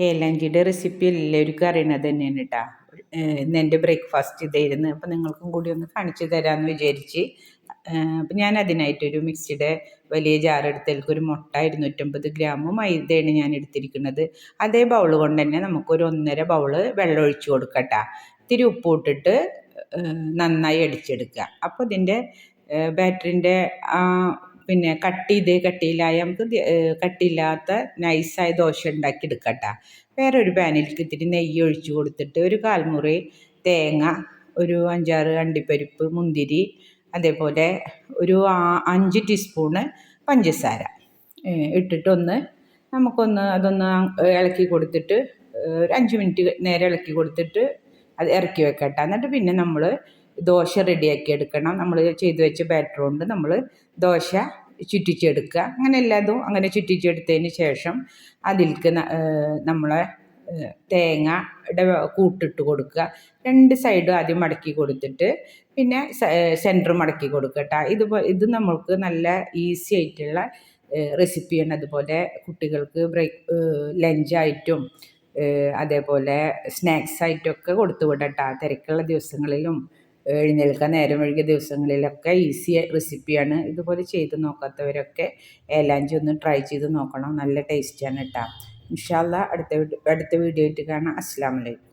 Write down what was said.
ഏലഞ്ചിയുടെ recipe എല്ലാവർക്കും അറിയണത് തന്നെയാണ് കേട്ടോ. ഇന്ന് എൻ്റെ ബ്രേക്ക്ഫാസ്റ്റ് ഇതായിരുന്നു. അപ്പം നിങ്ങൾക്കും കൂടി ഒന്ന് കാണിച്ചു തരാമെന്ന് വിചാരിച്ച്. അപ്പം ഞാൻ അതിനായിട്ടൊരു മിക്സിയുടെ വലിയ ജാറെടുത്തേക്ക് ഒരു മുട്ട 250 ഗ്രാം മൈദയാണ് ഞാൻ എടുത്തിരിക്കുന്നത്. അതേ ബൗൾ കൊണ്ട് തന്നെ നമുക്കൊരു 1.5 ബൗള് വെള്ളം ഒഴിച്ച് കൊടുക്കട്ടോ. ഇത്തിരി ഉപ്പ് ഇട്ടിട്ട് നന്നായി അടിച്ചെടുക്കുക. അപ്പോൾ ഇതിൻ്റെ ബാറ്ററിൻ്റെ പിന്നെ കട്ടിയില്ലായ നമുക്ക് കട്ടിയില്ലാത്ത നൈസായ ദോശ ഉണ്ടാക്കി എടുക്കട്ടോ. വേറൊരു പാനിലേക്ക് ഇത്തിരി നെയ്യ് ഒഴിച്ച് കൊടുത്തിട്ട് ഒരു 1/4 മുറി തേങ്ങ, ഒരു 5-6 അണ്ടിപ്പരിപ്പ്, മുന്തിരി, അതേപോലെ ഒരു 5 ടീസ്പൂണ് പഞ്ചസാര ഇട്ടിട്ടൊന്ന് അതൊന്ന് ഇളക്കി കൊടുത്തിട്ട് ഒരു 5 മിനിറ്റ് നേരം ഇളക്കി കൊടുത്തിട്ട് അത് ഇറക്കി വെക്കട്ടെ. എന്നിട്ട് പിന്നെ നമ്മൾ ദോശ റെഡിയാക്കി എടുക്കണം. നമ്മൾ ചെയ്ത് വെച്ച ബാറ്റർ കൊണ്ട് നമ്മൾ ദോശ ചുറ്റിച്ചെടുക്കുക. അങ്ങനെ എല്ലാതും അങ്ങനെ ചുറ്റിച്ചെടുത്തതിന് ശേഷം അതിലേക്ക് നമ്മളെ തേങ്ങയുടെ കൂട്ടിട്ട് കൊടുക്കുക. 2 സൈഡും ആദ്യം മടക്കി കൊടുത്തിട്ട് പിന്നെ സെൻറ്റർ മടക്കി കൊടുക്കട്ടോ. ഇത് നമ്മൾക്ക് നല്ല ഈസി ആയിട്ടുള്ള റെസിപ്പിയാണ്. അതുപോലെ കുട്ടികൾക്ക് ലഞ്ചായിട്ടും അതേപോലെ സ്നാക്സ് ആയിട്ടൊക്കെ കൊടുത്തു വിടട്ടോ. തിരക്കുള്ള ദിവസങ്ങളിലും എഴുന്നേൽക്കാൻ നേരം വൈകിയ ദിവസങ്ങളിലൊക്കെ ഈസി റെസിപ്പിയാണ്. ഇതുപോലെ ചെയ്ത് നോക്കാത്തവരൊക്കെ ഏലാഞ്ചി ഒന്ന് ട്രൈ ചെയ്ത് നോക്കണം. നല്ല ടേസ്റ്റാണ് കേട്ടോ. ഇൻഷാ അല്ലാഹ് അടുത്ത വീഡിയോ ആയിട്ട് കാണാം. അസ്സലാമു അലൈക്കും.